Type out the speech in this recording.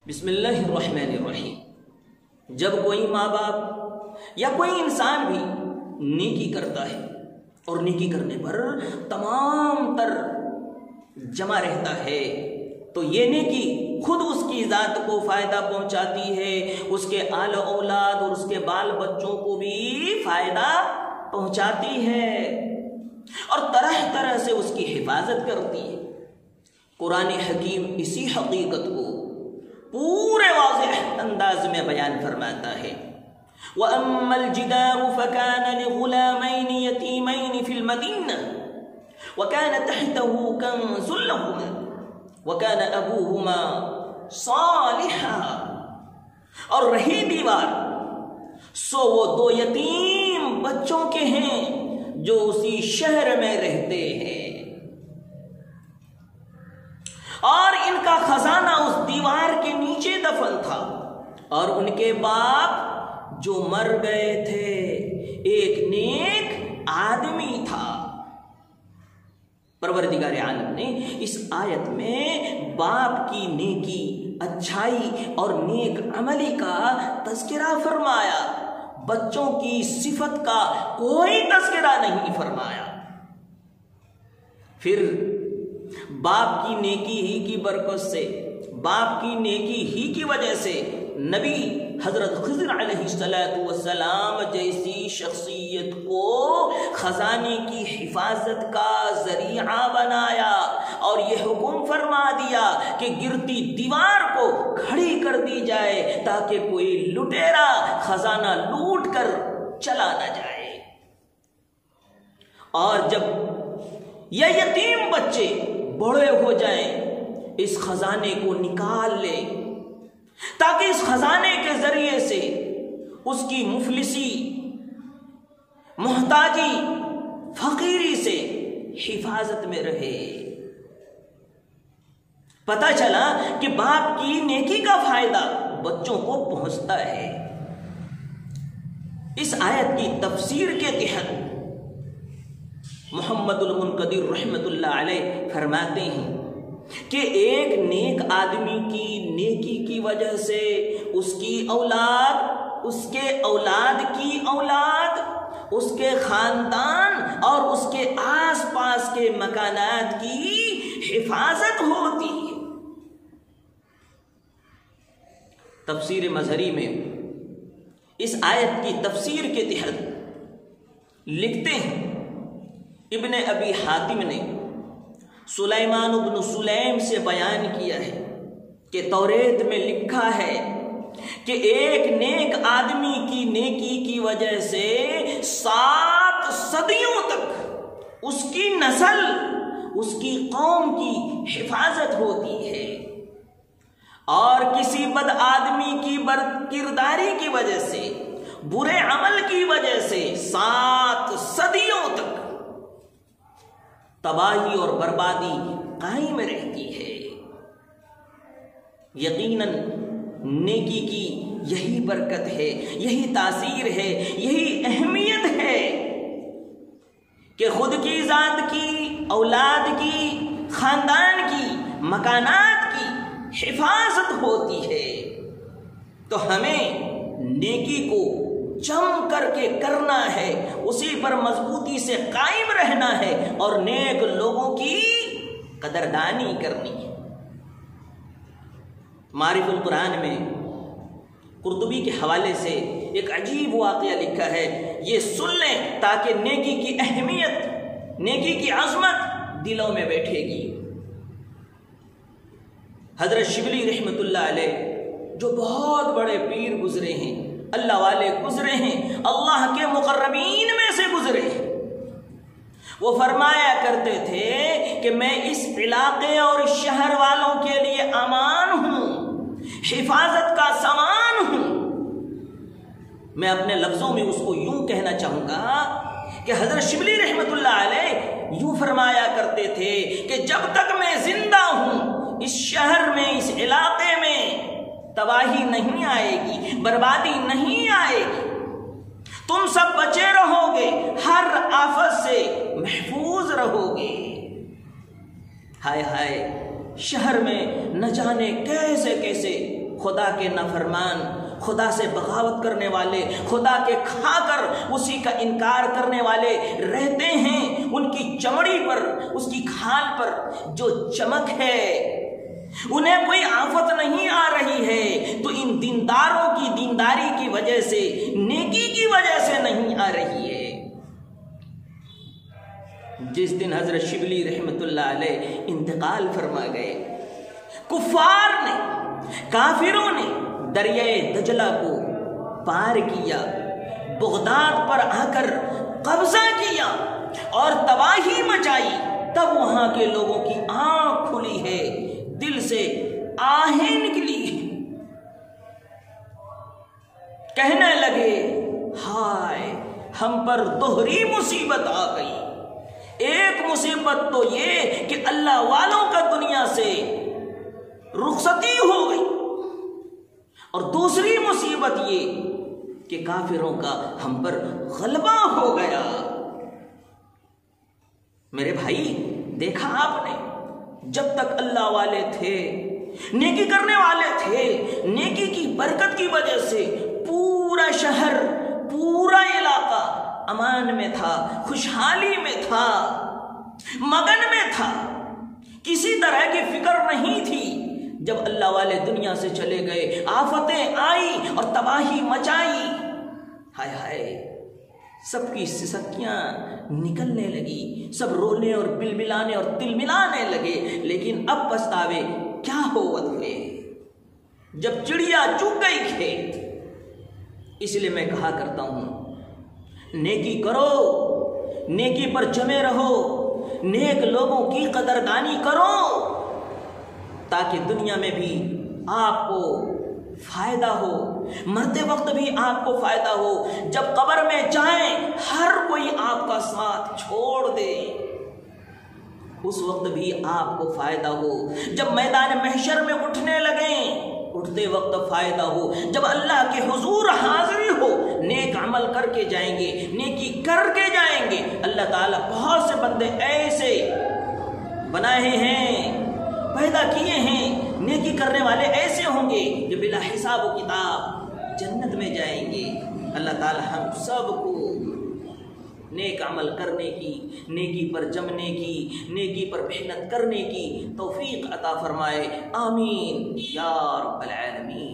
بسم اللہ الرحمن الرحیم۔ جب کوئی ماں باپ یا کوئی انسان بھی نیکی کرتا ہے اور نیکی کرنے پر تمام تر جمع رہتا ہے تو یہ نیکی خود اس کی ذات کو فائدہ پہنچاتی ہے، اس کے آل اولاد اور اس کے بال بچوں کو بھی فائدہ پہنچاتی ہے اور طرح طرح سے اس کی حفاظت کرتی ہے۔ قرآن حکیم اسی حقیقت کو پورے واضح انداز میں بیان فرماتا ہے۔ وَأَمَّا الْجِدَارُ فَكَانَ لِغُلَامَيْنِ يَتِيمَيْنِ فِي الْمَدِينَةِ وَكَانَ تَحْتَهُ كَنْزٌ لَهُمَا وَكَانَ أَبُوهُمَا صَالِحًا، اور رہی دیوار سو وہ دو یتیم بچوں کے ہیں جو اسی شہر میں رہتے ہیں، اور ان کا خزانہ اس دیوار کے نیچے دفن تھا، اور ان کے باپ جو مر گئے تھے ایک نیک آدمی تھا۔ پروردگار عالم نے اس آیت میں باپ کی نیکی، اچھائی اور نیک عملی کا تذکرہ فرمایا، بچوں کی صفت کا کوئی تذکرہ نہیں فرمایا۔ پھر باپ کی نیکی ہی کی برکت سے، باپ کی نیکی ہی کی وجہ سے نبی حضرت خضر علیہ السلام جیسی شخصیت کو خزانے کی حفاظت کا ذریعہ بنایا اور یہ حکم فرما دیا کہ گرتی دیوار کو کھڑی کر دی جائے تاکہ کوئی لٹیرا خزانہ لوٹ کر چلا نہ جائے۔ اور جب یہ یتیم بچے بڑے ہو جائیں اس خزانے کو نکال لے تاکہ اس خزانے کے ذریعے سے اس کی مفلسی، محتاجی، فقیری سے حفاظت میں رہے۔ پتہ چلا کہ باپ کی نیکی کا فائدہ بچوں کو پہنچتا ہے۔ اس آیت کی تفسیر کے تحت محمد المنقدر رحمت اللہ علیہ فرماتے ہیں کہ ایک نیک آدمی کی نیکی کی وجہ سے اس کی اولاد، اس کے اولاد کی اولاد، اس کے خاندان اور اس کے آس پاس کے مکانات کی حفاظت ہوتی ہے۔ تفسیر مظہری میں اس آیت کی تفسیر کے تحت لکھتے ہیں، ابن ابی حاتم نے سلیمان بن سلیم سے بیان کیا ہے کہ توریت میں لکھا ہے کہ ایک نیک آدمی کی نیکی کی وجہ سے 7 صدیوں تک اس کی نسل، اس کی قوم کی حفاظت ہوتی ہے، اور کسی بد آدمی کی بد کرداری کی وجہ سے، برے عمل کی وجہ سے 7 صدیوں تک تباہی اور بربادی قائم رہتی ہے۔ یقیناً نیکی کی یہی برکت ہے، یہی تاثیر ہے، یہی اہمیت ہے کہ خود کی ذات کی، اولاد کی، خاندان کی، مکانات کی حفاظت ہوتی ہے۔ تو ہمیں نیکی کو جم کر کے کرنا ہے، اسی پر مضبوطی سے قائم رہنا ہے اور نیک لوگوں کی قدردانی کرنی ہے۔ معرف القرآن میں قرطبی کے حوالے سے ایک عجیب واقعہ لکھا ہے، یہ سن لیں تاکہ نیکی کی اہمیت، نیکی کی عظمت دلوں میں بیٹھے گی۔ حضرت شبلی رحمت اللہ علیہ جو بہت بڑے پیر گزرے ہیں، اللہ والے گزرے ہیں، اللہ کے مقربین میں سے گزرے ہیں، وہ فرمایا کرتے تھے کہ میں اس علاقے اور اس شہر والوں کے لیے امان ہوں، حفاظت کا سامان ہوں۔ میں اپنے لفظوں میں اس کو یوں کہنا چاہوں گا کہ حضرت شبلی رحمت اللہ علیہ یوں فرمایا کرتے تھے کہ جب تک میں زندہ ہوں اس شہر میں، اس علاقے میں تباہی نہیں آئے گی، بربادی نہیں آئے گی، تم سب بچے رہو گے، ہر آفت سے محفوظ رہو گے۔ ہائے ہائے، شہر میں نہ جانے کیسے کیسے خدا کے نافرمان، خدا سے بغاوت کرنے والے، خدا کے کھا کر اسی کا انکار کرنے والے رہتے ہیں، ان کی چمڑی پر، اس کی کھال پر جو چمک ہے، انہیں کوئی آفت نہیں آ رہی ہے، تو ان دینداروں کی دینداری کی وجہ سے، نیکی کی وجہ سے نہیں آ رہی ہے۔ جس دن حضرت شبلی رحمت اللہ علیہ انتقال فرما گئے، کفار نے، کافروں نے دریائے دجلہ کو پار کیا، بغداد پر آ کر قبضہ کیا اور تباہی مچائی، تب وہاں کے لوگوں کی آنکھ کھلی ہے، دل سے آہیں نکلی ہے، کہنے لگے ہائے ہم پر دوہری مصیبت آ گئی۔ ایک مصیبت تو یہ کہ اللہ والوں کا دنیا سے رخصتی ہو گئی، اور دوسری مصیبت یہ کہ کافروں کا ہم پر غلبہ ہو گیا۔ میرے بھائی، دیکھا آپ نے، جب تک اللہ والے تھے، نیکی کرنے والے تھے، نیکی کی برکت کی وجہ سے پورا شہر، پورا علاقہ امان میں تھا، خوشحالی میں تھا، مگن میں تھا، کسی طرح کی فکر نہیں تھی۔ جب اللہ والے دنیا سے چلے گئے، آفتیں آئی اور تباہی مچائی، ہائے ہائے، سب کی سسکیاں نکلنے لگی، سب رونے اور بلبلانے اور تلملانے لگے، لیکن اب پچھتاوے کیا ہوئے جب چڑیا چگ گئی کھیت۔ اس لیے میں کہا کرتا ہوں، نیکی کرو، نیکی پر جمے رہو، نیک لوگوں کی قدردانی کرو، تاکہ دنیا میں بھی آپ کو فائدہ ہو، مرتے وقت بھی آپ کو فائدہ ہو، جب قبر میں جائیں ہر کوئی آپ کا ساتھ چھوڑ دے، اس وقت بھی آپ کو فائدہ ہو، جب میدان محشر میں اٹھنے لگیں اٹھتے وقت فائدہ ہو، جب اللہ کے حضور حاضری ہو، نیک عمل کر کے جائیں گے، نیکی کر کے جائیں گے۔ اللہ تعالیٰ بہت سے بندے ایسے بنائے ہیں، پیدا کیے ہیں، نیکی کرنے والے ایسے ہوں گے جو بلا حساب و کتاب جنت میں جائیں گے۔ اللہ تعالیٰ ہم سب کو نیک عمل کرنے کی، نیکی پر جمنے کی، نیکی پر محنت کرنے کی توفیق عطا فرمائے، آمین یا رب العالمین۔